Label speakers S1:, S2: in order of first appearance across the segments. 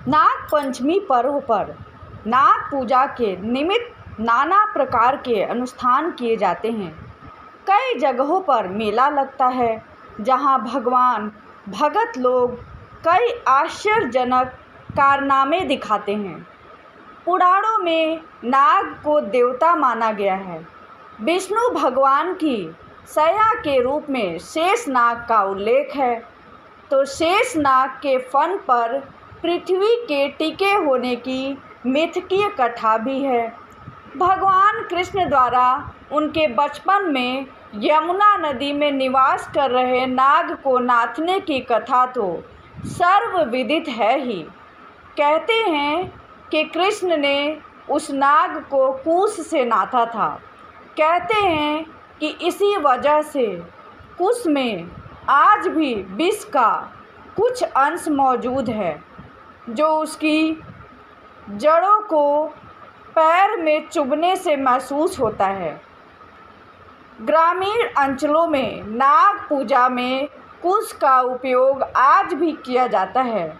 S1: नाग पंचमी पर्व पर नाग पूजा के निमित्त नाना प्रकार के अनुष्ठान किए जाते हैं। कई जगहों पर मेला लगता है जहां भगवान भगत लोग कई आश्चर्यजनक कारनामे दिखाते हैं। पुराणों में नाग को देवता माना गया है। विष्णु भगवान की सया के रूप में शेषनाग का उल्लेख है, तो शेषनाग के फन पर पृथ्वी के टिके होने की मिथकीय कथा भी है। भगवान कृष्ण द्वारा उनके बचपन में यमुना नदी में निवास कर रहे नाग को नाथने की कथा तो सर्वविदित है ही। कहते हैं कि कृष्ण ने उस नाग को कुश से नाथा था। कहते हैं कि इसी वजह से कुश में आज भी विष का कुछ अंश मौजूद है, जो उसकी जड़ों को पैर में चुभने से महसूस होता है। ग्रामीण अंचलों में नाग पूजा में कुश का उपयोग आज भी किया जाता है।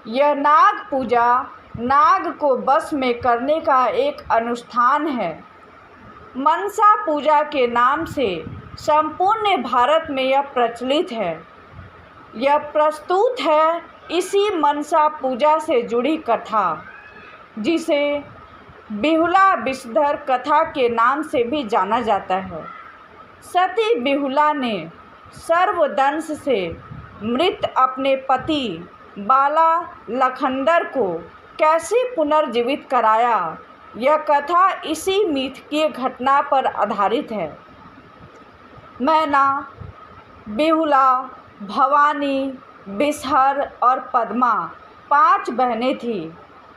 S1: यह नाग पूजा नाग को वश में करने का एक अनुष्ठान है। मनसा पूजा के नाम से संपूर्ण भारत में यह प्रचलित है। यह प्रस्तुत है इसी मनसा पूजा से जुड़ी कथा, जिसे बिहुला विषधर कथा के नाम से भी जाना जाता है। सती बिहुला ने सर्वदंश से मृत अपने पति बाला लखनदर को कैसे पुनर्जीवित कराया, यह कथा इसी मिथकीय घटना पर आधारित है। मैना, बिहुला, भवानी, बिसहर और पद्मा 5 बहनें थीं।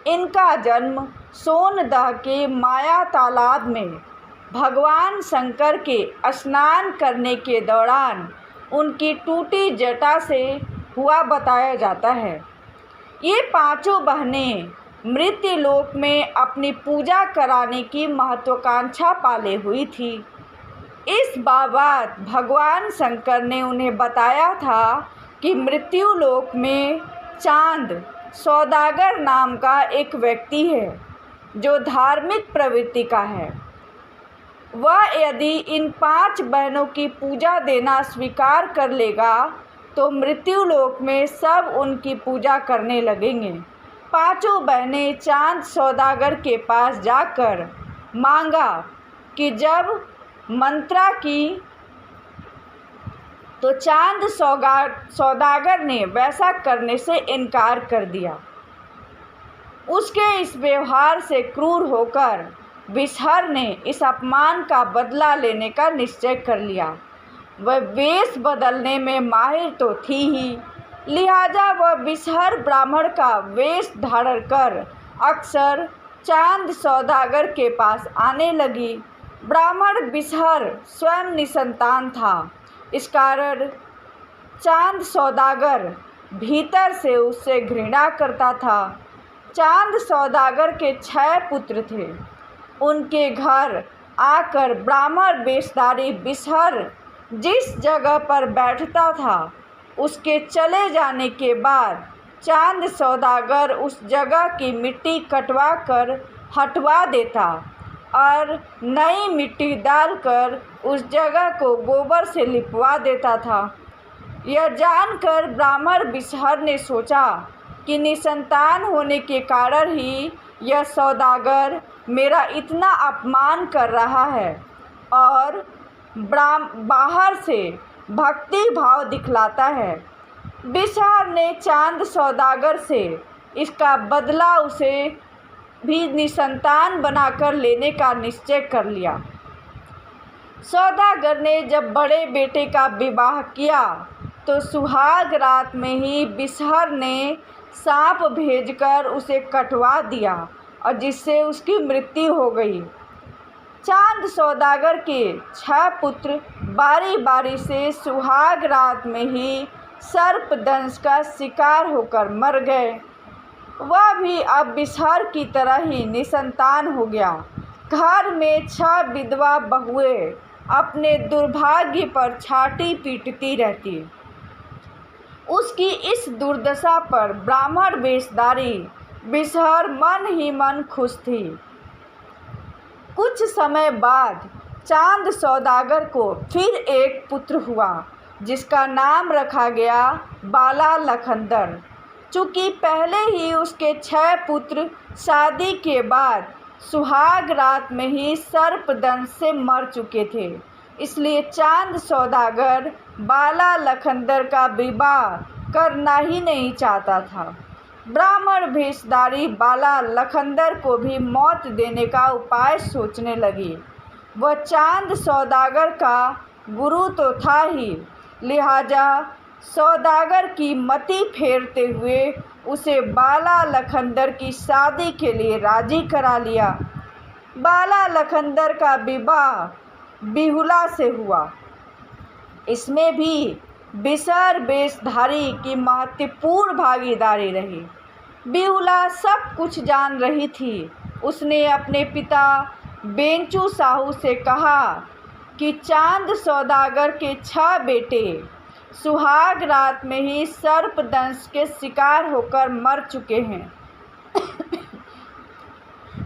S1: इनका जन्म सोनदह के माया तालाब में भगवान शंकर के स्नान करने के दौरान उनकी टूटी जटा से हुआ बताया जाता है। ये 5 बहनें मृत्युलोक में अपनी पूजा कराने की महत्वाकांक्षा पाले हुई थी। इस बाबत भगवान शंकर ने उन्हें बताया था कि मृत्युलोक में चांद सौदागर नाम का एक व्यक्ति है, जो धार्मिक प्रवृत्ति का है। वह यदि इन 5 बहनों की पूजा देना स्वीकार कर लेगा तो मृत्युलोक में सब उनकी पूजा करने लगेंगे। 5 बहनें चांद सौदागर के पास जाकर मांगा कि जब मंत्रा की, तो चांद सौदागर ने वैसा करने से इनकार कर दिया। उसके इस व्यवहार से क्रूर होकर बिसहर ने इस अपमान का बदला लेने का निश्चय कर लिया। वह वेश बदलने में माहिर तो थी ही, लिहाजा वह बिसहर ब्राह्मण का वेश धारण कर अक्सर चांद सौदागर के पास आने लगी। ब्राह्मण बिसहर स्वयं निसंतान था। इस कारण चांद सौदागर भीतर से उससे घृणा करता था। चांद सौदागर के 6 पुत्र थे। उनके घर आकर ब्राह्मण वेशधारी बिसहर जिस जगह पर बैठता था, उसके चले जाने के बाद चांद सौदागर उस जगह की मिट्टी कटवा कर हटवा देता और नई मिट्टी डालकर उस जगह को गोबर से लिपवा देता था। यह जानकर ब्राह्मण बिसहर ने सोचा कि निसंतान होने के कारण ही यह सौदागर मेरा इतना अपमान कर रहा है और बाहर से भक्ति भाव दिखलाता है। बिसहर ने चांद सौदागर से इसका बदला उसे भी निसंतान बनाकर लेने का निश्चय कर लिया। सौदागर ने जब बड़े बेटे का विवाह किया तो सुहाग रात में ही बिसहर ने सांप भेजकर उसे कटवा दिया और जिससे उसकी मृत्यु हो गई। चांद सौदागर के 6 पुत्र बारी बारी से सुहाग रात में ही सर्पदंश का शिकार होकर मर गए। वह भी अब बिसहर की तरह ही निसंतान हो गया। घर में 6 विधवा बहुएं अपने दुर्भाग्य पर छाती पीटती रहती। उसकी इस दुर्दशा पर ब्राह्मण वेशधारी बिसहर मन ही मन खुश थी। कुछ समय बाद चांद सौदागर को फिर एक पुत्र हुआ, जिसका नाम रखा गया बाला लखनदर। चूँकि पहले ही उसके 6 पुत्र शादी के बाद सुहाग रात में ही सर्पदंश से मर चुके थे, इसलिए चांद सौदागर बाला लखनदर का विवाह करना ही नहीं चाहता था। ब्राह्मण भेषधारी बाला लखनदर को भी मौत देने का उपाय सोचने लगी। वह चांद सौदागर का गुरु तो था ही, लिहाजा सौदागर की मति फेरते हुए उसे बाला लखनदर की शादी के लिए राजी करा लिया। बाला लखनदर का विवाह बिहुला से हुआ। इसमें भी बिसहर वेशधारी की महत्वपूर्ण भागीदारी रही। बिहुला सब कुछ जान रही थी। उसने अपने पिता बेंचू साहू से कहा कि चांद सौदागर के 6 बेटे सुहाग रात में ही सर्पदंश के शिकार होकर मर चुके हैं।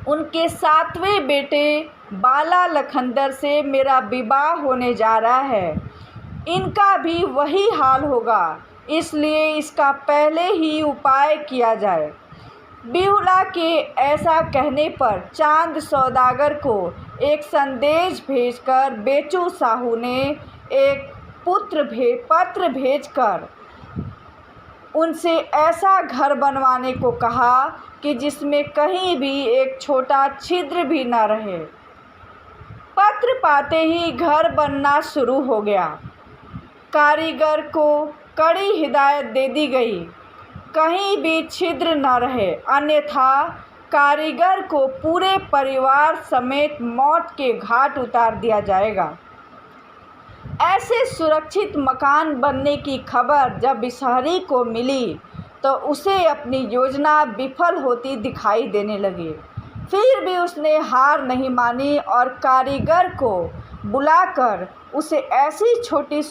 S1: उनके 7वें बेटे बाला लखनदर से मेरा विवाह होने जा रहा है। इनका भी वही हाल होगा, इसलिए इसका पहले ही उपाय किया जाए। बिहुला के ऐसा कहने पर चांद सौदागर को एक संदेश भेजकर बेचू साहू ने एक पत्र भेजकर उनसे ऐसा घर बनवाने को कहा कि जिसमें कहीं भी एक छोटा छिद्र भी न रहे। पत्र पाते ही घर बनना शुरू हो गया। कारीगर को कड़ी हिदायत दे दी गई, कहीं भी छिद्र न रहे, अन्यथा कारीगर को पूरे परिवार समेत मौत के घाट उतार दिया जाएगा। ऐसे सुरक्षित मकान बनने की खबर जब बिसहरी को मिली तो उसे अपनी योजना विफल होती दिखाई देने लगी। फिर भी उसने हार नहीं मानी और कारीगर को बुलाकर उसे ऐसी छोटी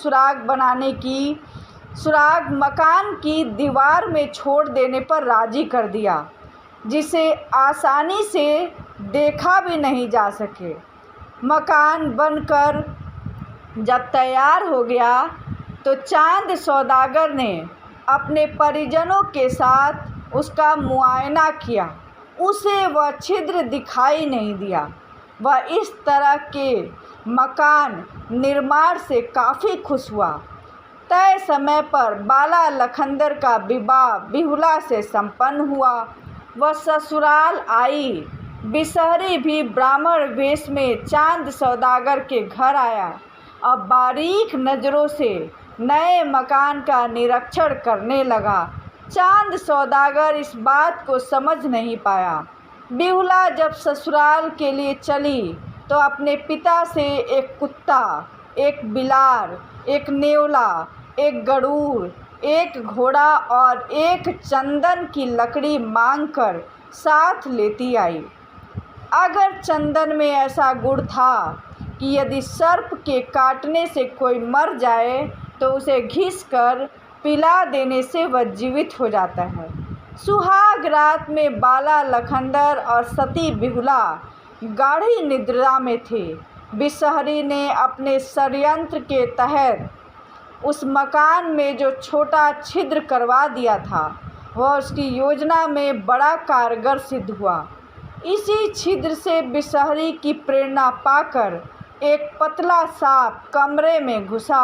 S1: सुराग मकान की दीवार में छोड़ देने पर राजी कर दिया, जिसे आसानी से देखा भी नहीं जा सके। मकान बनकर जब तैयार हो गया तो चांद सौदागर ने अपने परिजनों के साथ उसका मुआयना किया। उसे वह छिद्र दिखाई नहीं दिया। वह इस तरह के मकान निर्माण से काफ़ी खुश हुआ। तय समय पर बाला लखनदर का विवाह बिहुला से संपन्न हुआ। वह ससुराल आई। बिसहरी भी ब्राह्मण वेश में चांद सौदागर के घर आया। अब बारीक नज़रों से नए मकान का निरीक्षण करने लगा। चांद सौदागर इस बात को समझ नहीं पाया। बिहुला जब ससुराल के लिए चली तो अपने पिता से एक कुत्ता, एक बिलार, एक नेवला, एक गरुड़, एक घोड़ा और एक चंदन की लकड़ी मांगकर साथ लेती आई। अगर चंदन में ऐसा गुण था कि यदि सर्प के काटने से कोई मर जाए तो उसे घिस कर पिला देने से वह जीवित हो जाता है। सुहाग रात में बाला लखनदर और सती बिहुला गाढ़ी निद्रा में थे। बिसहरी ने अपने षड्यंत्र के तहत उस मकान में जो छोटा छिद्र करवा दिया था वह उसकी योजना में बड़ा कारगर सिद्ध हुआ। इसी छिद्र से बिसहरी की प्रेरणा पाकर एक पतला सांप कमरे में घुसा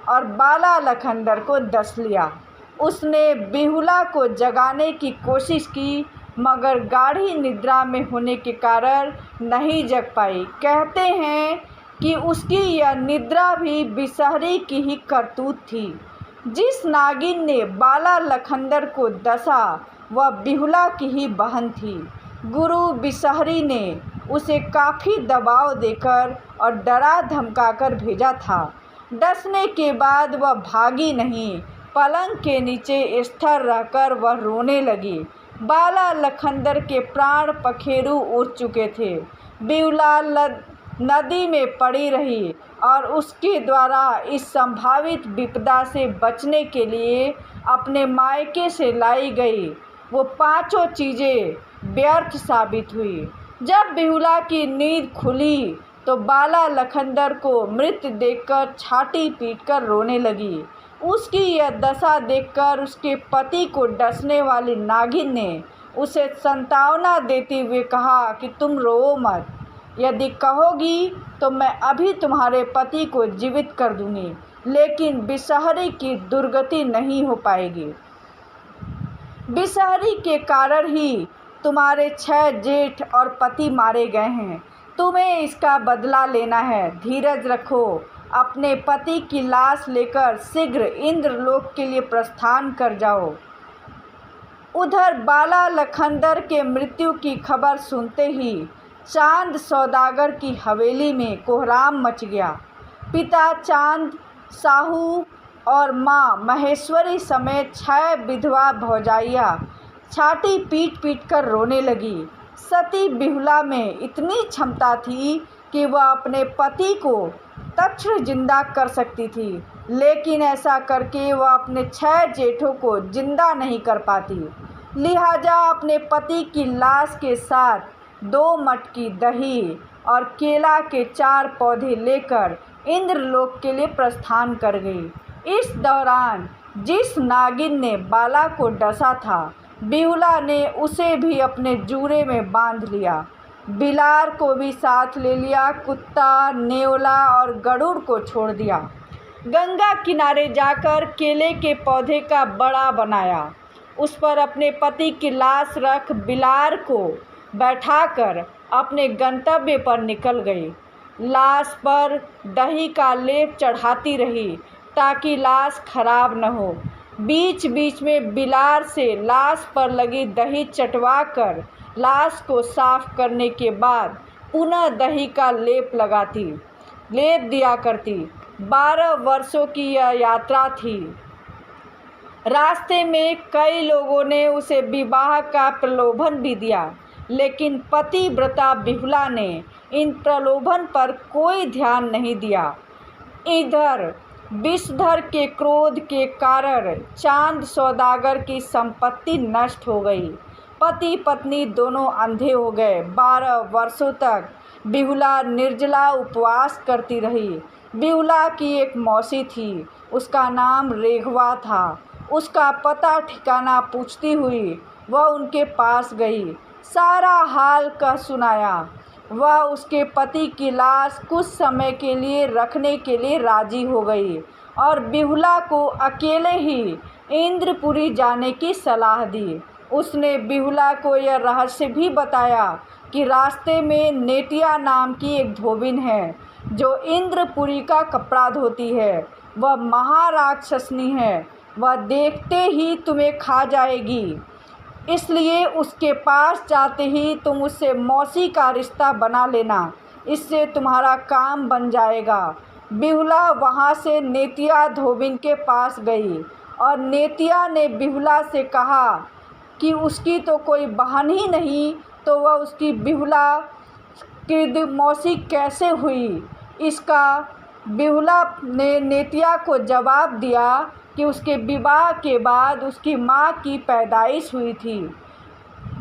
S1: और बाला लखनदर को डस लिया। उसने बिहुला को जगाने की कोशिश की, मगर गाढ़ी निद्रा में होने के कारण नहीं जग पाई। कहते हैं कि उसकी यह निद्रा भी बिसहरी की ही करतूत थी। जिस नागिन ने बाला लखनदर को डसा वह बिहुला की ही बहन थी। गुरु बिसहरी ने उसे काफ़ी दबाव देकर और डरा धमकाकर भेजा था। डसने के बाद वह भागी नहीं, पलंग के नीचे स्थिर रहकर वह रोने लगी। बाला लखनदर के प्राण पखेरु उड़ चुके थे। बिहुला नदी में पड़ी रही और उसके द्वारा इस संभावित विपदा से बचने के लिए अपने मायके से लाई गई वो पांचों चीज़ें व्यर्थ साबित हुई। जब बिहुला की नींद खुली तो बाला लखनदर को मृत देखकर छाती पीटकर रोने लगी। उसकी यह दशा देखकर उसके पति को डसने वाली नागिन ने उसे सांत्वना देते हुए कहा कि तुम रो मत, यदि कहोगी तो मैं अभी तुम्हारे पति को जीवित कर दूंगी, लेकिन बिसहरी की दुर्गति नहीं हो पाएगी। बिसहरी के कारण ही तुम्हारे 6 जेठ और पति मारे गए हैं। तुम्हें इसका बदला लेना है। धीरज रखो। अपने पति की लाश लेकर शीघ्र इंद्रलोक के लिए प्रस्थान कर जाओ। उधर बाला लखनदर के मृत्यु की खबर सुनते ही चांद सौदागर की हवेली में कोहराम मच गया। पिता चांद साहू और माँ महेश्वरी समेत 6 विधवा भौजाइयाँ छाती पीट पीट कर रोने लगी। सती बिहुला में इतनी क्षमता थी कि वह अपने पति को तत्क्षण जिंदा कर सकती थी, लेकिन ऐसा करके वह अपने 6 जेठों को जिंदा नहीं कर पाती। लिहाजा अपने पति की लाश के साथ 2 मटकी दही और केला के 4 पौधे लेकर इंद्रलोक के लिए प्रस्थान कर गई। इस दौरान जिस नागिन ने बाला को डसा था, बिहुला ने उसे भी अपने जूरे में बांध लिया। बिलार को भी साथ ले लिया। कुत्ता, नेवला और गरुड़ को छोड़ दिया। गंगा किनारे जाकर केले के पौधे का बड़ा बनाया। उस पर अपने पति की लाश रख बिलार को बैठाकर अपने गंतव्य पर निकल गई। लाश पर दही का लेप चढ़ाती रही ताकि लाश खराब न हो। बीच बीच में बिलार से लाश पर लगी दही चटवाकर लाश को साफ करने के बाद पुनः दही का लेप दिया करती। 12 वर्षों की यह यात्रा थी। रास्ते में कई लोगों ने उसे विवाह का प्रलोभन भी दिया, लेकिन पतिव्रता बिहुला ने इन प्रलोभन पर कोई ध्यान नहीं दिया। इधर विषधर के क्रोध के कारण चांद सौदागर की संपत्ति नष्ट हो गई। पति पत्नी दोनों अंधे हो गए। 12 वर्षों तक बिहुला निर्जला उपवास करती रही। बिहुला की एक मौसी थी, उसका नाम रेघवा था। उसका पता ठिकाना पूछती हुई वह उनके पास गई, सारा हाल कह सुनाया। वह उसके पति की लाश कुछ समय के लिए रखने के लिए राजी हो गई और बिहुला को अकेले ही इंद्रपुरी जाने की सलाह दी। उसने बिहुला को यह रहस्य भी बताया कि रास्ते में नेटिया नाम की एक धोबिन है जो इंद्रपुरी का कपड़ा धोती है। वह महाराक्षसनी है, वह देखते ही तुम्हें खा जाएगी, इसलिए उसके पास जाते ही तुम उससे मौसी का रिश्ता बना लेना, इससे तुम्हारा काम बन जाएगा। बिहुला वहाँ से नेतिया धोबिन के पास गई और नेतिया ने बिहुला से कहा कि उसकी तो कोई बहन ही नहीं, तो वह उसकी बिहुला की मौसी कैसे हुई। इसका बिहुला ने नेतिया को जवाब दिया कि उसके विवाह के बाद उसकी माँ की पैदाइश हुई थी।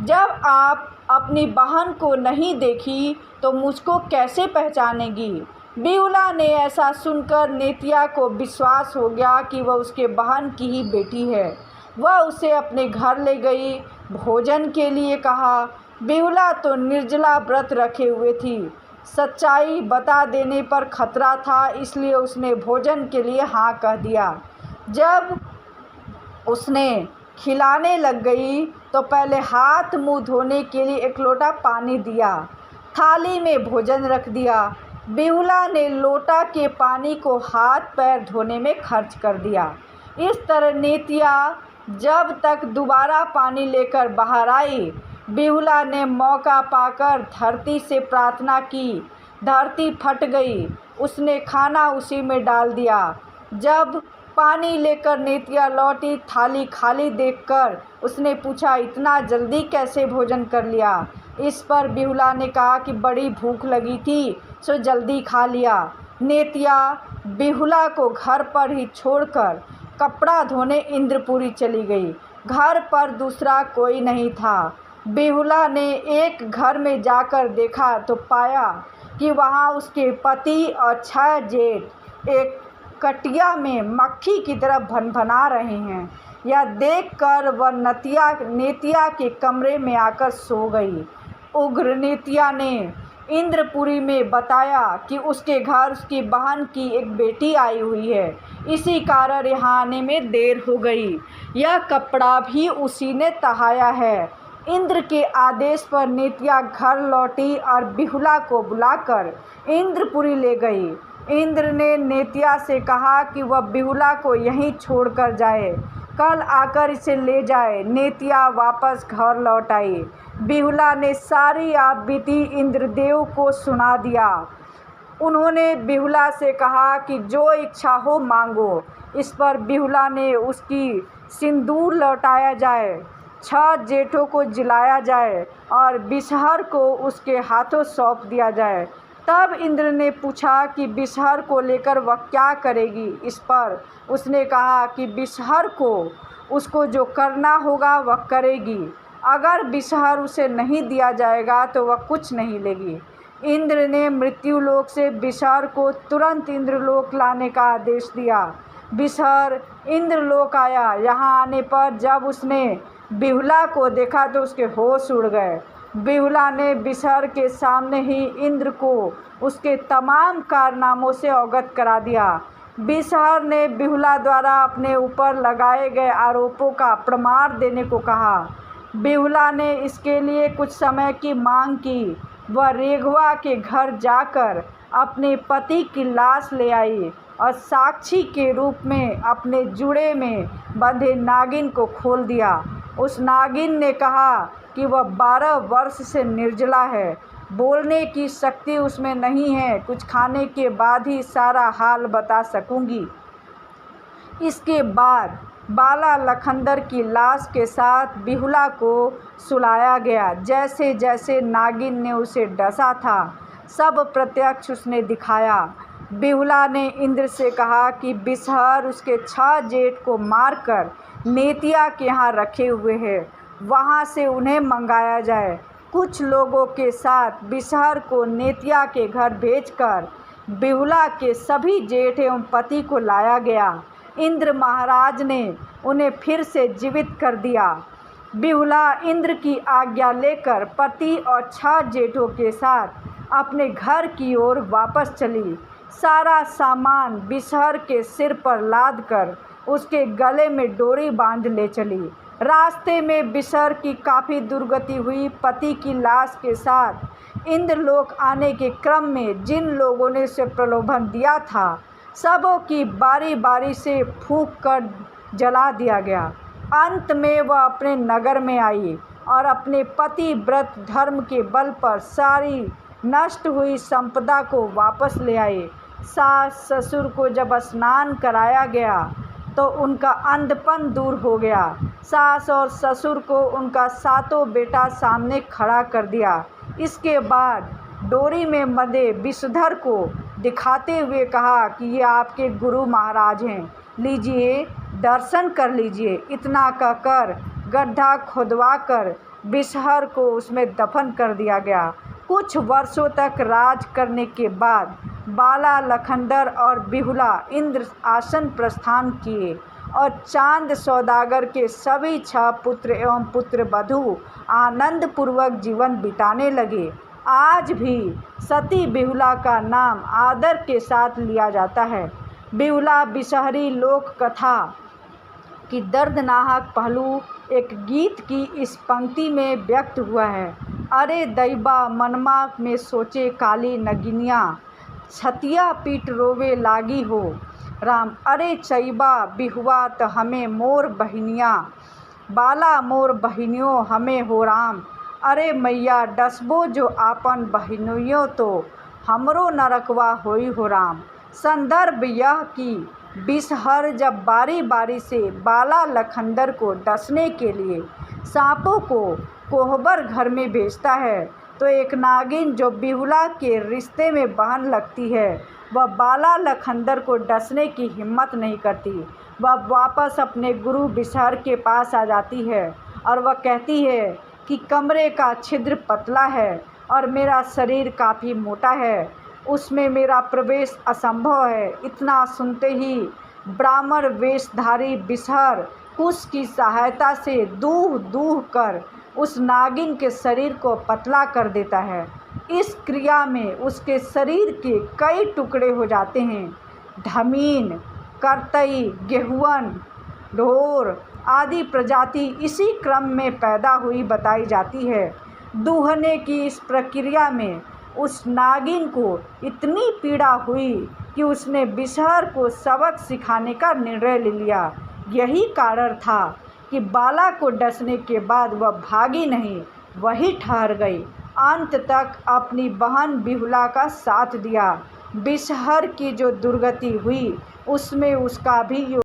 S1: जब आप अपनी बहन को नहीं देखी तो मुझको कैसे पहचानेगी। बिहुला ने ऐसा सुनकर नेतिया को विश्वास हो गया कि वह उसके बहन की ही बेटी है। वह उसे अपने घर ले गई, भोजन के लिए कहा। बिहुला तो निर्जला व्रत रखे हुए थी। सच्चाई बता देने पर खतरा था, इसलिए उसने भोजन के लिए हाँ कह दिया। जब उसने खिलाने लग गई तो पहले हाथ मुंह धोने के लिए 1 लोटा पानी दिया, थाली में भोजन रख दिया। बिहुला ने लोटा के पानी को हाथ पैर धोने में खर्च कर दिया। इस तरह नेतिया जब तक दोबारा पानी लेकर बाहर आई, बिहुला ने मौका पाकर धरती से प्रार्थना की। धरती फट गई। उसने खाना उसी में डाल दिया। जब पानी लेकर नेतिया लौटी, थाली खाली देखकर उसने पूछा, इतना जल्दी कैसे भोजन कर लिया। इस पर बिहुला ने कहा कि बड़ी भूख लगी थी, सो जल्दी खा लिया। नेतिया बिहुला को घर पर ही छोड़कर कपड़ा धोने इंद्रपुरी चली गई। घर पर दूसरा कोई नहीं था। बेहुला ने एक घर में जाकर देखा तो पाया कि वहाँ उसके पति और 6 जेठ एक कटिया में मक्खी की तरह भनभना रहे हैं। यह देखकर वह नेतिया के कमरे में आकर सो गई। उग्र नेतिया ने इंद्रपुरी में बताया कि उसके घर उसकी बहन की एक बेटी आई हुई है, इसी कारण यहाँ आने में देर हो गई। यह कपड़ा भी उसी ने तहाया है। इंद्र के आदेश पर नेतिया घर लौटी और बेहुला को बुलाकर इंद्रपुरी ले गई। इंद्र ने नेतिया से कहा कि वह बेहुला को यहीं छोड़कर जाए, कल आकर इसे ले जाए। नेतिया वापस घर लौट आई। बेहुला ने सारी आप बीती इंद्रदेव को सुना दिया। उन्होंने बेहुला से कहा कि जो इच्छा हो मांगो। इस पर बेहुला ने उसकी सिंदूर लौटाया जाए, 6 जेठों को जिलाया जाए और बिसहर को उसके हाथों सौंप दिया जाए। तब इंद्र ने पूछा कि बिसहर को लेकर वह क्या करेगी। इस पर उसने कहा कि बिसहर को उसको जो करना होगा वह करेगी। अगर बिसहर उसे नहीं दिया जाएगा तो वह कुछ नहीं लेगी। इंद्र ने मृत्युलोक से बिसहर को तुरंत इंद्रलोक लाने का आदेश दिया। बिसहर इंद्रलोक आया। यहाँ आने पर जब उसने बेहुला को देखा तो उसके होश उड़ गए। बेहुला ने बिसहर के सामने ही इंद्र को उसके तमाम कारनामों से अवगत करा दिया। बिसहर ने बेहुला द्वारा अपने ऊपर लगाए गए आरोपों का प्रमाण देने को कहा। बेहुला ने इसके लिए कुछ समय की मांग की। वह रेघवा के घर जाकर अपने पति की लाश ले आई और साक्षी के रूप में अपने जुड़े में बंधे नागिन को खोल दिया। उस नागिन ने कहा कि वह 12 वर्ष से निर्जला है, बोलने की शक्ति उसमें नहीं है, कुछ खाने के बाद ही सारा हाल बता सकूंगी। इसके बाद बाला लखंदर की लाश के साथ बेहुला को सुलाया गया। जैसे जैसे नागिन ने उसे डसा था सब प्रत्यक्ष उसने दिखाया। बेहुला ने इंद्र से कहा कि बिसहर उसके 6 जेठ को मारकर नेतिया के यहाँ रखे हुए हैं, वहाँ से उन्हें मंगाया जाए। कुछ लोगों के साथ बिसहर को नेतिया के घर भेजकर बेहुला के सभी जेठ एवं पति को लाया गया। इंद्र महाराज ने उन्हें फिर से जीवित कर दिया। बेहुला इंद्र की आज्ञा लेकर पति और 6 जेठों के साथ अपने घर की ओर वापस चली। सारा सामान बिसहर के सिर पर लाद कर उसके गले में डोरी बांध ले चली। रास्ते में बिसहर की काफ़ी दुर्गति हुई। पति की लाश के साथ इंद्रलोक आने के क्रम में जिन लोगों ने उसे प्रलोभन दिया था सबों की बारी बारी से फूंक कर जला दिया गया। अंत में वह अपने नगर में आई और अपने पति व्रत धर्म के बल पर सारी नष्ट हुई संपदा को वापस ले आई। सास ससुर को जब स्नान कराया गया तो उनका अंधपन दूर हो गया। सास और ससुर को उनका 7 बेटा सामने खड़ा कर दिया। इसके बाद डोरी में बंधे विषधर को दिखाते हुए कहा कि ये आपके गुरु महाराज हैं, लीजिए दर्शन कर लीजिए। इतना कहकर गड्ढा खुदवा कर बिसहर को उसमें दफन कर दिया गया। कुछ वर्षों तक राज करने के बाद बाला लखंदर और बेहुला इंद्र आसन प्रस्थान किए और चांद सौदागर के सभी 6 पुत्र एवं पुत्र वधू आनंद पूर्वक जीवन बिताने लगे। आज भी सती बेहुला का नाम आदर के साथ लिया जाता है। बेहुला बिसहरी लोक कथा की दर्दनाक पहलू एक गीत की इस पंक्ति में व्यक्त हुआ है। अरे दैबा मनमा में सोचे काली नगिनिया, छतिया पीट रोवे लागी हो राम। अरे चैबा बिहुआ तो हमें मोर बहिनिया, बाला मोर बहिनियों हमें हो राम। अरे मैया डसबो जो आपन बहिनियों तो हमरो नरकवा होई हो राम। संदर्भ यह कि बिसहर जब बारी बारी से बाला लखंदर को डसने के लिए सांपों को कोहबर घर में भेजता है तो एक नागिन जो बेहुला के रिश्ते में बहन लगती है वह बाला लखंदर को डसने की हिम्मत नहीं करती। वह वापस अपने गुरु बिसहर के पास आ जाती है और वह कहती है कि कमरे का छिद्र पतला है और मेरा शरीर काफ़ी मोटा है, उसमें मेरा प्रवेश असंभव है। इतना सुनते ही ब्राह्मण वेशधारी बिसहर कुश की सहायता से दूह दूह कर उस नागिन के शरीर को पतला कर देता है। इस क्रिया में उसके शरीर के कई टुकड़े हो जाते हैं। धमीन, करतई, गेहुअन, ढोर आदि प्रजाति इसी क्रम में पैदा हुई बताई जाती है। दूहने की इस प्रक्रिया में उस नागिन को इतनी पीड़ा हुई कि उसने बिसहर को सबक सिखाने का निर्णय ले लिया। यही कारण था कि बाला को डसने के बाद वह भागी नहीं, वही ठहर गई। अंत तक अपनी बहन बिहुला का साथ दिया। बिसहर की जो दुर्गति हुई उसमें उसका भी